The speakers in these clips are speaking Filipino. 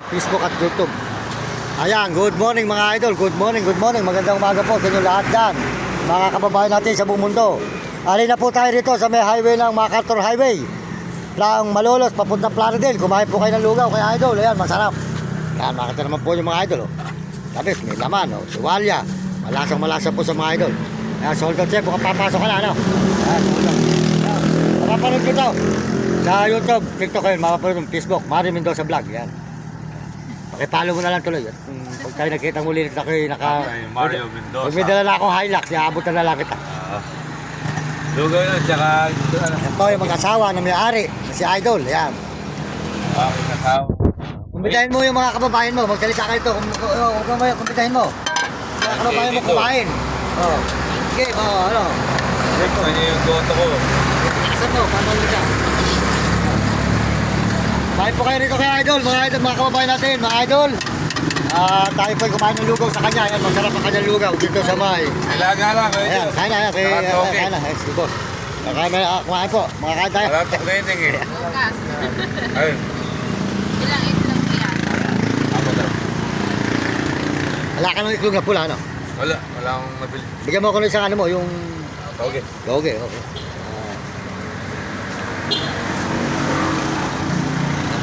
Facebook at YouTube. Ayan, good morning mga idol. Good morning, good morning. Magandang umaga po sa inyo lahat dyan, mga kababayan natin sa buong mundo. Alin na po tayo rito sa may highway ng MacArthur Highway lang Malolos, papuntang Plaridel. Kumain po kayo ng lugaw kay idol. Ayan, masarap. Ayan, makita naman po yung mga idol. Tapos may laman, siwalya. Malasang malasa po sa mga idol. Ayan, sold out check. Kung papasok ka na, ano? Ayan, sold out. Mapapanood ko to sa YouTube, TikTok kayo, mapapanood ng Facebook, Mari Mendoza Vlog. Ayan. Pakipalo mo na lang tuloy. Pag tayo nakita muli nito kayo, Mario Mendoza. Pag may dala na akong Hilux, iaabot na lang kita. Lugaw na, tsaka... Ito yung mag-asawa na may-ari, si Idol. Ayan. Bakit kasawa? Kumpitahin mo yung mga kababayan mo. Magsalita kayo ito. Kumpitahin mo. Mga kababayan mo kumain. Oh. Sige, ano. Ito, ano yung goto ko? Asan mo, paano siya? Kumain po kayo rito kay Idol. Mga idol, mga kababayan natin. Mga idol. Tayo po kumain ng lugaw sa kanya. Ayan, masarap ang kanyang lugaw dito sa may. Kailangan lang. Ayan, kain na. Kain na. Si boss. Kumain po. Mga kain tayo. Wala ito training eh. Bukas. Ayun. Ilang itlog yan? Ako daw. Wala ka ng iklog na pula, ano? Wala akong nabili. Bigyan mo ako ng isang ano mo, yung... Okay. Okay.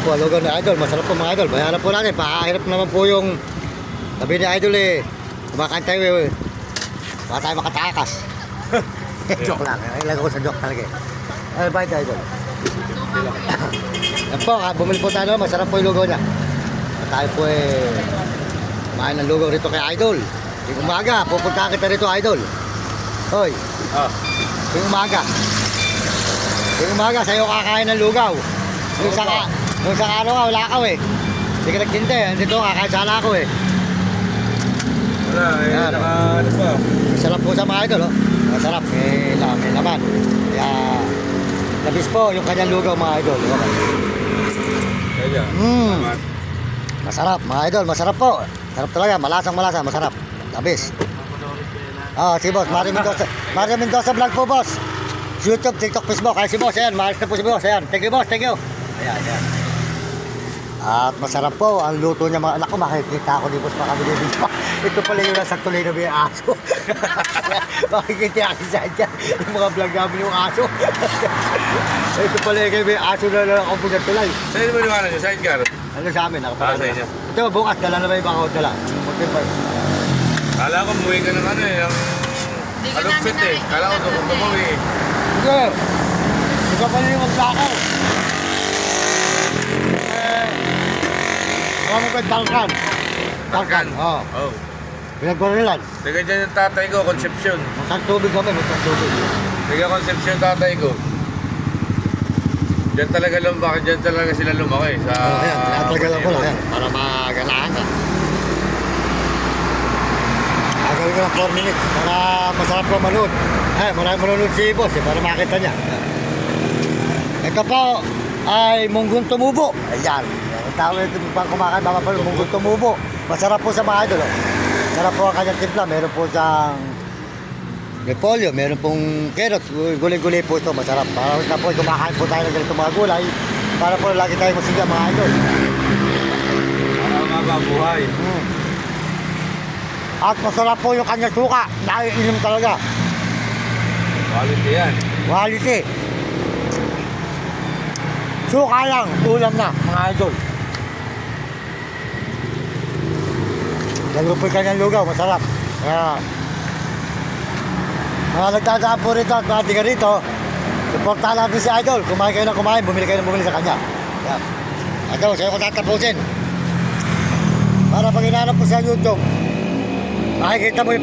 Po, lugaw na Idol. Masarap po mga Idol. Bayaran po natin. Pakahirap naman po yung sabi ni Idol eh. Kumakain tayo eh. Baka tayo makatakas. Joke lang. Ilag ako sa joke talaga eh. Ano ba ito Idol? Yan po, bumili po tayo. Masarap po yung lugaw niya. Tayo po eh. Kumain ng lugaw rito kay Idol. Yung umaga, pupunta kita rito Idol. Hoy. Yung umaga. Yung umaga, sa'yo kakain ng lugaw. Yung sa araw ka, wala ka eh. Hindi ka nagtinte, andito kakain sana ako eh. Wala eh. Yan. Ano pa? Masarap po sa mga idol, oh. Masarap, may laman. Kaya, labis po yung kanyang lugaw mga idol. Kaya. Masarap, mga idol, masarap po. Masarap talaga, malasang malasa, masarap. Labis. Si boss, Mario Mendoza Vlog po, boss. YouTube, TikTok, Facebook. Kaya si boss, ayan, maalis na po si boss, ayan. Thank you, boss, thank you. Ayan. At masarap po ang luto niya mga anak ko. Makikita ako ni boss makabili dito. Ito pala yung nasa tuloy na may aso. Makikita ako sa dyan. Yung mga vlog namin yung aso. Ito pala yung may aso na nakaupo sa tulay. Saan mo niwala niyo? Sidecar? Ano sa amin? Para sa inyo. Ito bukas, dala na ba yung baka dala? Kala ko umuwi ka ng ano eh. Ang alupit eh. Kala ko doon umuwi eh. Sige. Ito pala yung magsako. Ano ba Balkan? Balkan? Oo. Oh. Pinagkorilan. Taga dyan yung tatay ko, Concepcion. Magsang tubig kami, magsang tubig. Taga Concepcion tatay ko. Diyan talaga lumaki, diyan talaga sila lumaki. Sa... Ayan, tinatagalan ko lang yan. Para maganahan ka. Agawin ko ng 4 minutes. Para masarap po manood. Marami manonood si boss para makita niya. Ito po ay munggong tumubo. Ayan. Ang tawag ito pang kumakain, baka pa munggong tumubo. Masarap po sa mga idol. Masarap po ang kanyang timpla. Meron po siyang repolyo, meron pong carrots. Gulay-gulay po ito. Masarap. Para po kumakain po tayo ng ganito mga gulay. Para po lagi tayo masigla mga idol. Para mababuhay. At masarap po yung kanyang suka. Naiinom talaga. Quality yan. Quality. Suka lang, ulam na, mga idol. Lalo po yung kanyang lugaw, masarap. Kaya, mga nagdadaan po rito at mga tiga rito, supportahan natin si Idol. Kumain kayo ng kumain, bumili kayo ng bumili sa kanya. Yan. Idol, sa'yo ko tatapusin. Para pag hinanap po sa YouTube, makikita mo yung